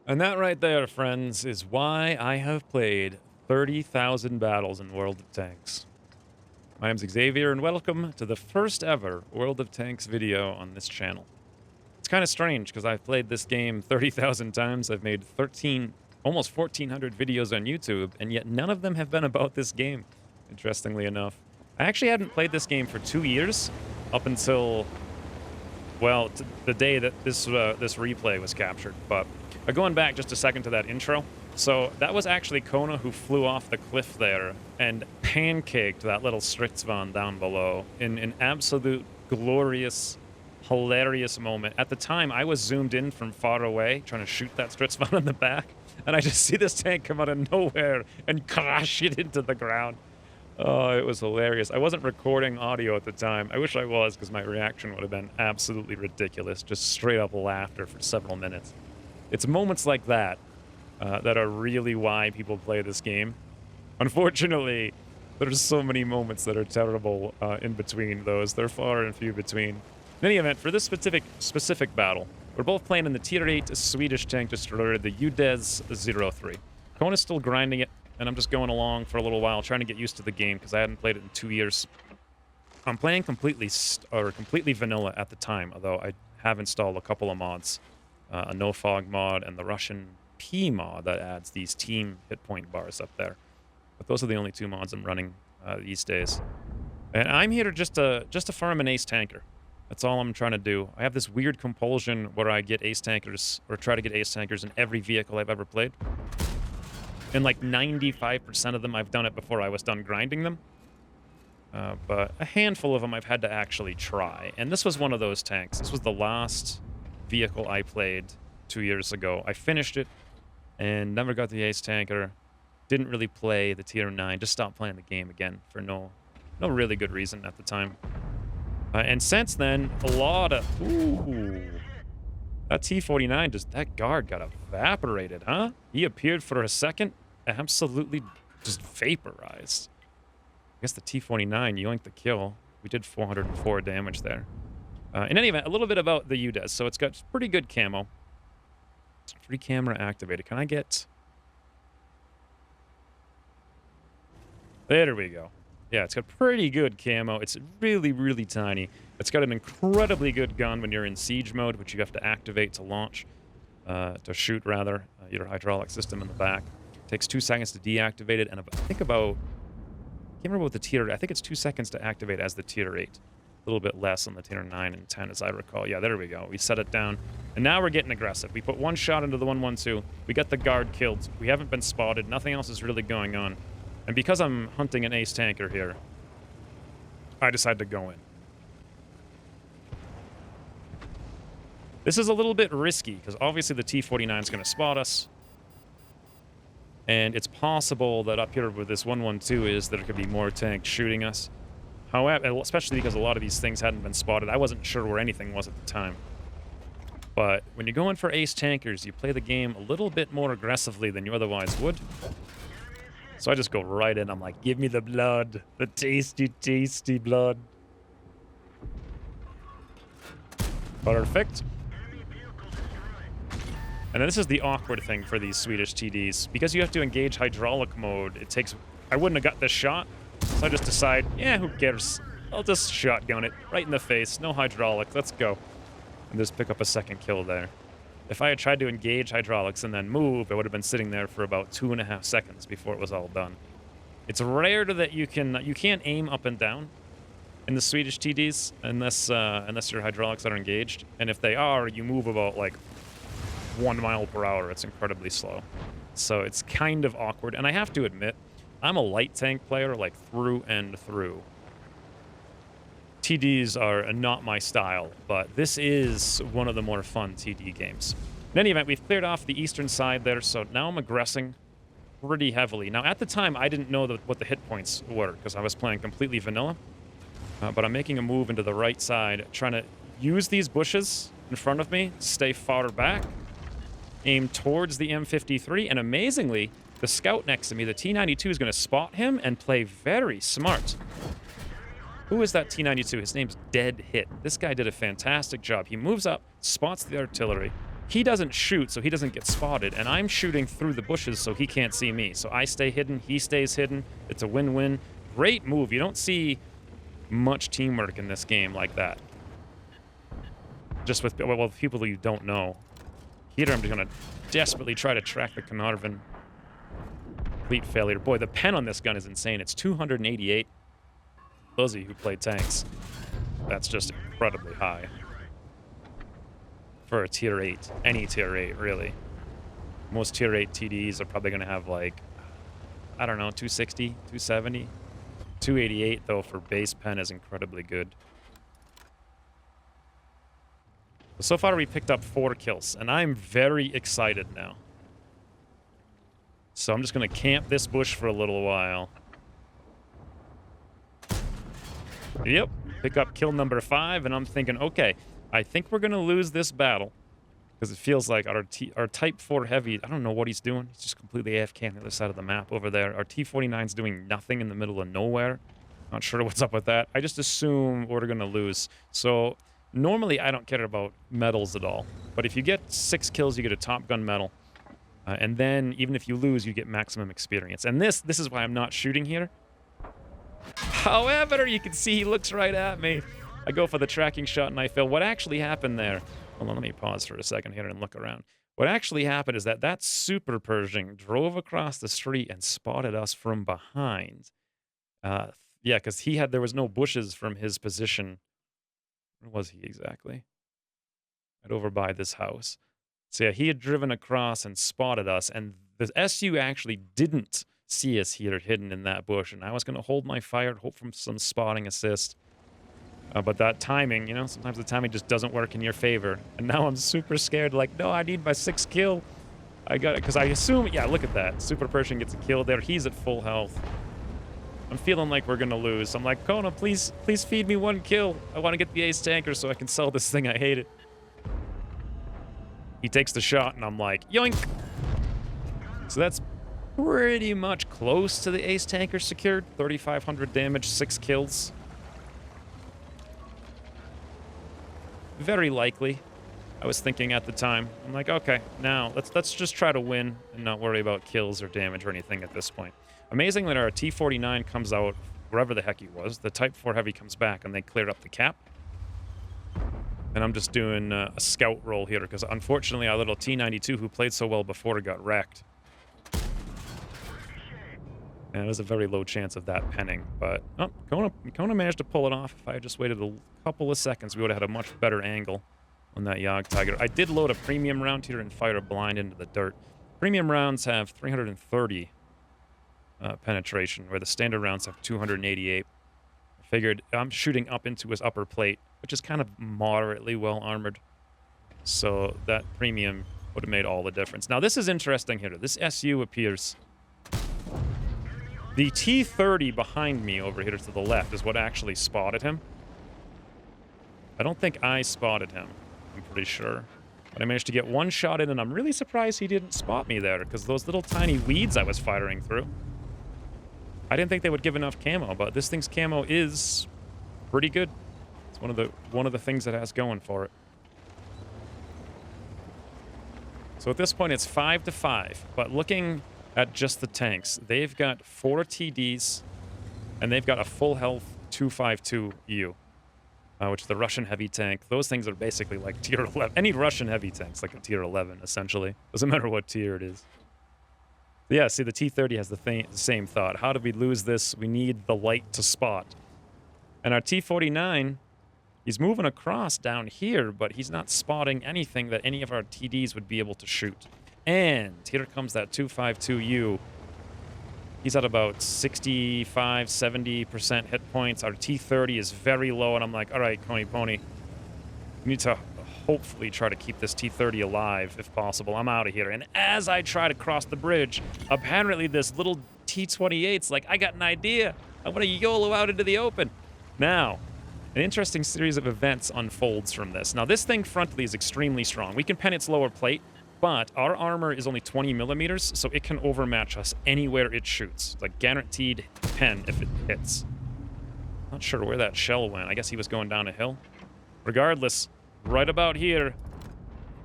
And that right there, friends, is why I have played 30,000 battles in World of Tanks. My name's Xavier, and welcome to the first ever World of Tanks video on this channel. It's kind of strange, because I've played this game 30,000 times, I've made almost 1,400 videos on YouTube, and yet none of them have been about this game, interestingly enough. I actually hadn't played this game for 2 years, up until, well, the day that this replay was captured, but going back just a second to that intro, so that was actually Kona who flew off the cliff there and pancaked that little Xwynns down below in an absolute glorious, hilarious moment. At the time, I was zoomed in from far away, trying to shoot that Xwynns in the back, and I just see this tank come out of nowhere and crash it into the ground. Oh, it was hilarious. I wasn't recording audio at the time. I wish I was, because my reaction would have been absolutely ridiculous, just straight up laughter for several minutes. It's moments like that that are really why people play this game. Unfortunately, there's so many moments that are terrible in between those. They're far and few between. In any event, for this specific battle, we're both playing in the Tier 8 Swedish tank destroyer, the UDES 03. Kona's still grinding it, and I'm just going along for a little while, trying to get used to the game, because I hadn't played it in 2 years. I'm playing completely vanilla at the time, although I have installed a couple of mods. A no-fog mod, and the Russian P mod that adds these team hit point bars up there. But those are the only two mods I'm running these days. And I'm here just to farm an ace tanker. That's all I'm trying to do. I have this weird compulsion where I get ace tankers, or try to get ace tankers in every vehicle I've ever played. And like 95% of them, I've done it before I was done grinding them. But a handful of them I've had to actually try. And this was one of those tanks. This was the last vehicle I played 2 years ago. I finished it and never got the ace tanker. Didn't really play the tier 9. Just stopped playing the game again for no really good reason at the time. And since then, a lot of... Ooh. That T-49, that guard got evaporated, huh? He appeared for a second, absolutely just vaporized. I guess the T-49 yoinked the kill. We did 404 damage there. In any event, a little bit about the UDES. So it's got pretty good camo. Free camera activated. Can I get... There we go. Yeah, it's got pretty good camo. It's really, really tiny. It's got an incredibly good gun when you're in siege mode, which you have to activate to launch, to shoot, rather, your hydraulic system in the back. It takes 2 seconds to deactivate it, and I think about... I can't remember what the tier... I think it's 2 seconds to activate as the tier 8. A little bit less on the tier 9 and 10, as I recall. Yeah, there we go. We set it down. And now we're getting aggressive. We put one shot into the 112. We got the guard killed. We haven't been spotted. Nothing else is really going on. And because I'm hunting an ace tanker here, I decided to go in. This is a little bit risky, because obviously the T-49 is going to spot us. And it's possible that up here with this 112 is that there could be more tanks shooting us. However, especially because a lot of these things hadn't been spotted. I wasn't sure where anything was at the time. But when you're going for ace tankers, you play the game a little bit more aggressively than you otherwise would. So I just go right in. I'm like, give me the blood. The tasty, tasty blood. Perfect. And then this is the awkward thing for these Swedish TDs. Because you have to engage hydraulic mode, it takes... I wouldn't have got this shot. So I just decide, yeah, who cares? I'll just shotgun it right in the face. No hydraulic. Let's go. And just pick up a second kill there. If I had tried to engage hydraulics and then move, it would have been sitting there for about 2.5 seconds before it was all done. It's rare that you can't aim up and down in the Swedish TDs unless your hydraulics are engaged. And if they are, you move about like 1 mile per hour. It's incredibly slow. So it's kind of awkward. And I have to admit, I'm a light tank player, like, through and through. TDs are not my style, but this is one of the more fun TD games. In any event, we've cleared off the eastern side there, so now I'm aggressing pretty heavily. Now, at the time, I didn't know what the hit points were, because I was playing completely vanilla. But I'm making a move into the right side, trying to use these bushes in front of me, stay far back, aim towards the M53, and amazingly, the scout next to me, the T-92, is going to spot him and play very smart. Who is that T-92? His name's Dead Hit. This guy did a fantastic job. He moves up, spots the artillery, he doesn't shoot, so he doesn't get spotted, and I'm shooting through the bushes so he can't see me. So I stay hidden, he stays hidden. It's a win-win. Great move. You don't see much teamwork in this game like that. Just with, well, with people that you don't know. Here I'm just going to desperately try to track the Carnarvon. Complete failure. Boy, the pen on this gun is insane. It's 288. Those of you who play tanks, that's just incredibly high. For a tier 8. Any tier 8, really. Most tier 8 TDs are probably going to have, like, I don't know, 260, 270. 288, though, for base pen is incredibly good. So far, we picked up 4 kills, and I'm very excited now. So I'm just going to camp this bush for a little while. Yep, pick up kill number 5, and I'm thinking, okay, I think we're going to lose this battle. Because it feels like our Type 4 Heavy, I don't know what he's doing. He's just completely AFK on the other side of the map over there. Our T-49's doing nothing in the middle of nowhere. Not sure what's up with that. I just assume we're going to lose. So normally I don't care about medals at all. But if you get 6 kills, you get a Top Gun medal. And then even if you lose, you get maximum experience. And this is why I'm not shooting here. However, you can see he looks right at me. I go for the tracking shot and I fail. What actually happened there? Hold on, let me pause for a second here and look around. What actually happened is that Super Pershing drove across the street and spotted us from behind. Yeah, because there was no bushes from his position. Where was he exactly? Right over by this house. So yeah, he had driven across and spotted us, and the SU actually didn't see us here hidden in that bush, and I was going to hold my fire, hope for some spotting assist. But that timing, you know, sometimes the timing just doesn't work in your favor. And now I'm super scared, like, no, I need my 6th kill. I got it, because I assume, yeah, look at that. Super Pershing gets a kill there. He's at full health. I'm feeling like we're going to lose. I'm like, Kona, please feed me 1 kill. I want to get the ace tanker so I can sell this thing. I hate it. He takes the shot, and I'm like, yoink. So that's pretty much close to the ace tanker secured. 3,500 damage, 6 kills. Very likely, I was thinking at the time. I'm like, okay, now let's just try to win and not worry about kills or damage or anything at this point. Amazing that our T-49 comes out wherever the heck he was. The Type 4 Heavy comes back and they cleared up the cap. And I'm just doing a scout roll here because unfortunately our little T-92 who played so well before got wrecked. And it was a very low chance of that penning, but oh, Kona managed to pull it off. If I had just waited a couple of seconds, we would have had a much better angle on that Yog Tiger. I did load a premium round here and fire a blind into the dirt. Premium rounds have 330 penetration, where the standard rounds have 288. I figured I'm shooting up into his upper plate, which is kind of moderately well armored. So that premium would have made all the difference. Now this is interesting here. This SU appears... The T-30 behind me over here to the left is what actually spotted him. I don't think I spotted him, I'm pretty sure. But I managed to get 1 shot in, and I'm really surprised he didn't spot me there, because those little tiny weeds I was firing through, I didn't think they would give enough camo, but this thing's camo is pretty good. It's one of the things it has going for it. So at this point, it's 5-5, but looking at just the tanks, they've got 4 TDs, and they've got a full health 252U, which is the Russian heavy tank. Those things are basically like tier 11. Any Russian heavy tank's like a tier 11, essentially. Doesn't matter what tier it is. Yeah, see, the T-30 has the same thought. How did we lose this? We need the light to spot. And our T-49, he's moving across down here, but he's not spotting anything that any of our TDs would be able to shoot. And here comes that 252U. He's at about 65, 70% hit points. Our T-30 is very low, and I'm like, all right, Coney Pony, we need to hopefully try to keep this T-30 alive, if possible. I'm out of here. And as I try to cross the bridge, apparently this little T-28's like, I got an idea. I want to YOLO out into the open. Now, an interesting series of events unfolds from this. Now, this thing frontally is extremely strong. We can pen its lower plate, but our armor is only 20 millimeters, so it can overmatch us anywhere it shoots. Like, guaranteed pen if it hits. Not sure where that shell went. I guess he was going down a hill. Regardless, right about here,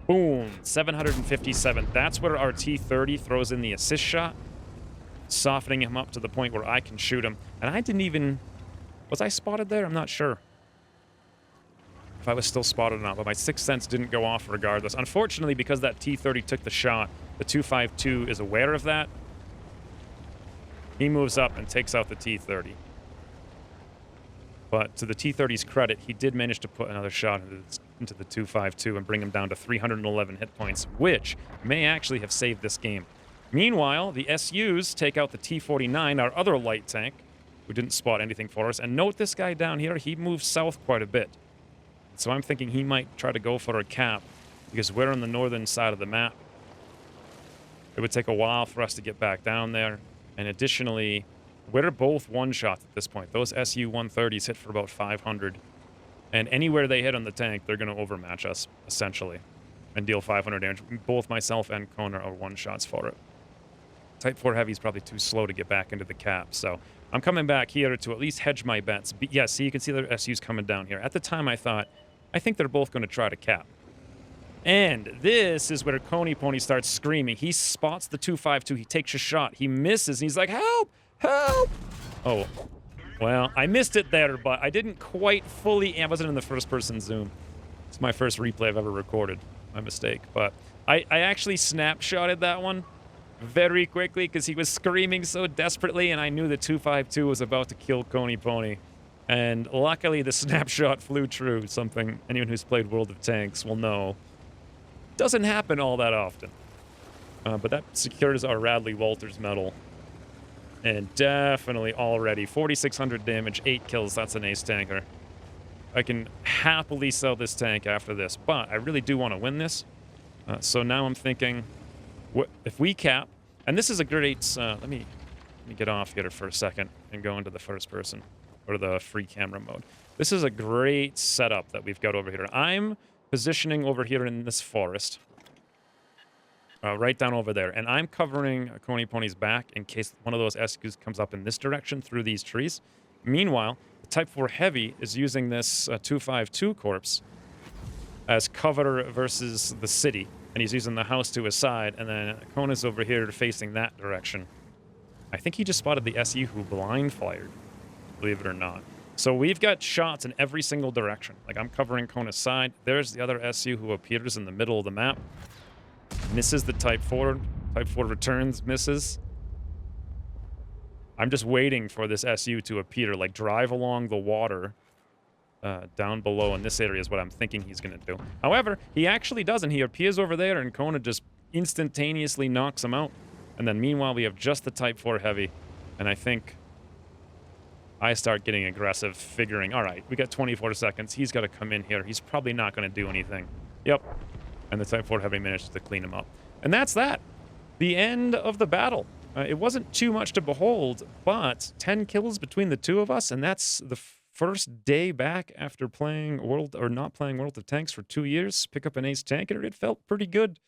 Boom, 757. That's where our T-30 throws in the assist shot, softening him up to the point where I can shoot him. And I didn't even... Was I spotted there? I'm not sure if I was still spotted or not, but my sixth sense didn't go off regardless. Unfortunately, because that T-30 took the shot, the 252 is aware of that. He moves up and takes out the T-30. But to the T-30's credit, he did manage to put another shot into the 252 and bring him down to 311 hit points, which may actually have saved this game. Meanwhile, the SUs take out the T-49, our other light tank, who didn't spot anything for us. And note this guy down here, he moves south quite a bit. So I'm thinking he might try to go for a cap, because we're on the northern side of the map. It would take a while for us to get back down there. And additionally, we're both one-shots at this point. Those SU-130s hit for about 500. And anywhere they hit on the tank, they're going to overmatch us, essentially, and deal 500 damage. Both myself and Kona are one-shots for it. Type 4 Heavy is probably too slow to get back into the cap, so I'm coming back here to at least hedge my bets. Yeah, see, you can see the SUs coming down here. At the time, I thought, I think they're both going to try to cap. And this is where Coney Pony starts screaming. He spots the 252. He takes a shot. He misses, and he's like, help! Help! Oh, well, I missed it there, but I didn't quite fully... I wasn't in the first-person zoom. It's my first replay I've ever recorded. My mistake. But I actually snapshotted that one very quickly because he was screaming so desperately, and I knew the 252 was about to kill Coney Pony. And luckily, the snapshot flew true, something anyone who's played World of Tanks will know. Doesn't happen all that often. But that secures our Radley Walters medal. And definitely already 4,600 damage, 8 kills. That's an ace tanker. I can happily sell this tank after this, but I really do want to win this. So now I'm thinking, if we cap, and this is a great. Let me get off here for a second and go into the first person or the free camera mode. This is a great setup that we've got over here. I'm positioning over here in this forest. Right down over there. And I'm covering Coney Pony's back in case one of those SQs comes up in this direction through these trees. Meanwhile, the Type 4 Heavy is using this 252 corpse as cover versus the city. And he's using the house to his side. And then Kona's over here facing that direction. I think he just spotted the SU who blind fired, believe it or not. So we've got shots in every single direction. Like, I'm covering Kona's side. There's the other SU who appears in the middle of the map. Misses the Type 4. Type 4 returns, misses. I'm just waiting for this SU to appear, like drive along the water down below in this area is what I'm thinking he's going to do. However, he actually doesn't. He appears over there, and Kona just instantaneously knocks him out. And then meanwhile, we have just the Type 4 Heavy. And I think I start getting aggressive, figuring, all right, we got 24 seconds. He's got to come in here. He's probably not going to do anything. Yep. And the Type 4 Heavy manages to clean him up. And that's that. The end of the battle. It wasn't too much to behold, but 10 kills between the two of us, and that's the first day back after playing not playing World of Tanks for 2 years. Pick up an ace tanker. It felt pretty good.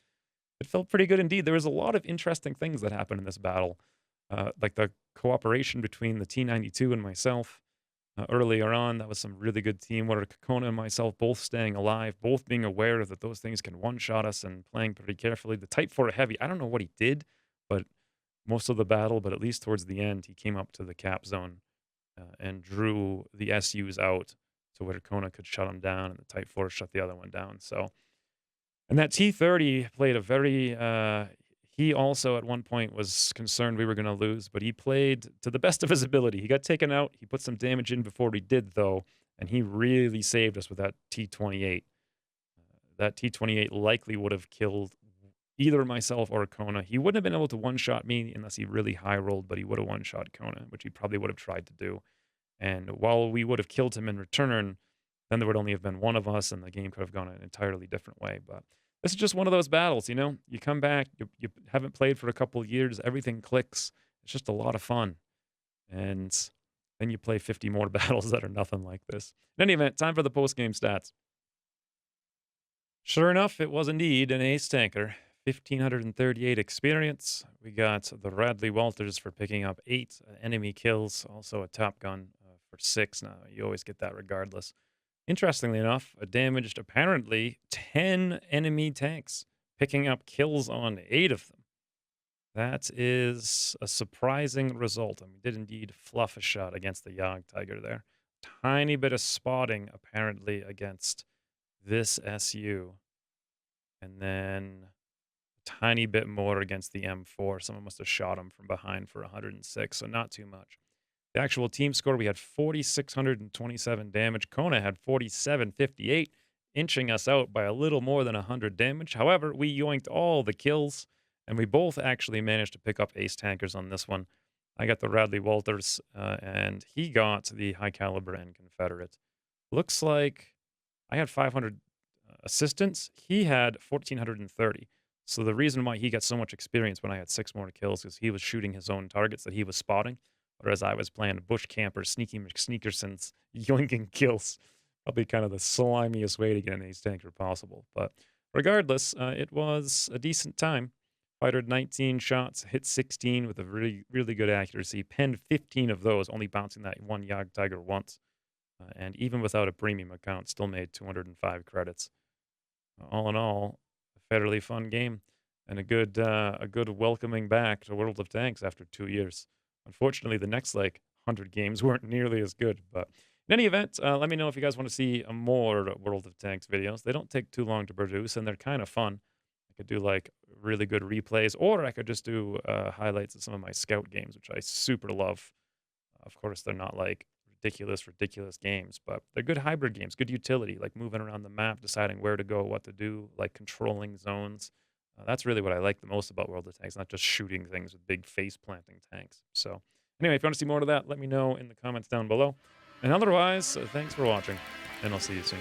It felt pretty good indeed. There was a lot of interesting things that happened in this battle, like the cooperation between the T-92 and myself. Earlier on, that was some really good teamwork. Kona and myself both staying alive, both being aware that those things can one-shot us and playing pretty carefully. The Type 4 Heavy, I don't know what he did, but most of the battle, but at least towards the end, he came up to the cap zone and drew the SUs out to where Kona could shut them down, and the Type 4 shut the other one down. So, and that T-30 played a very... he also, at one point, was concerned we were going to lose, but he played to the best of his ability. He got taken out. He put some damage in before he did, though, and he really saved us with that T-28. That T-28 likely would have killed either myself or Kona. He wouldn't have been able to one-shot me unless he really high-rolled, but he would have one-shot Kona, which he probably would have tried to do. And while we would have killed him in return, then there would only have been one of us, and the game could have gone an entirely different way, but... This is just one of those battles, you know? You come back, you haven't played for a couple of years, everything clicks. It's just a lot of fun. And then you play 50 more battles that are nothing like this. In any event, time for the post-game stats. Sure enough, it was indeed an ace tanker. 1,538 experience. We got the Radley Walters for picking up 8 enemy kills. Also a Top Gun for 6. Now, you always get that regardless. Interestingly enough, damaged apparently 10 enemy tanks, picking up kills on 8 of them. That is a surprising result, and we did indeed fluff a shot against the Yog Tiger there. Tiny bit of spotting apparently against this SU, and then a tiny bit more against the M4. Someone must have shot him from behind for 106, so not too much. The actual team score, we had 4,627 damage. Kona had 4,758, inching us out by a little more than 100 damage. However, we yoinked all the kills, and we both actually managed to pick up ace tankers on this one. I got the Radley Walters, and he got the high caliber and Confederate. Looks like I had 500 assistants. He had 1,430. So the reason why he got so much experience when I had 6 more kills is he was shooting his own targets that he was spotting, whereas I was playing bush camper, sneaky McSneakersons, yoinking kills. Probably kind of the slimiest way to get an ace tanker possible. But regardless, it was a decent time. Fired 19 shots, hit 16 with a really, really good accuracy. Penned 15 of those, only bouncing that one Yog Tiger once. And even without a premium account, still made 205 credits. All in all, a fairly fun game and a good welcoming back to World of Tanks after 2 years. Unfortunately, the next like 100 games weren't nearly as good. But in any event, let me know if you guys want to see more World of Tanks videos. They don't take too long to produce, and they're kind of fun. I could do like really good replays, or I could just do highlights of some of my scout games, which I super love. Of course, they're not like ridiculous games, but they're good hybrid games, good utility, like moving around the map, deciding where to go, what to do, like controlling zones. That's really what I like the most about World of Tanks, not just shooting things with big face planting tanks. So, anyway, if you want to see more of that, let me know in the comments down below. And otherwise, thanks for watching, and I'll see you soon.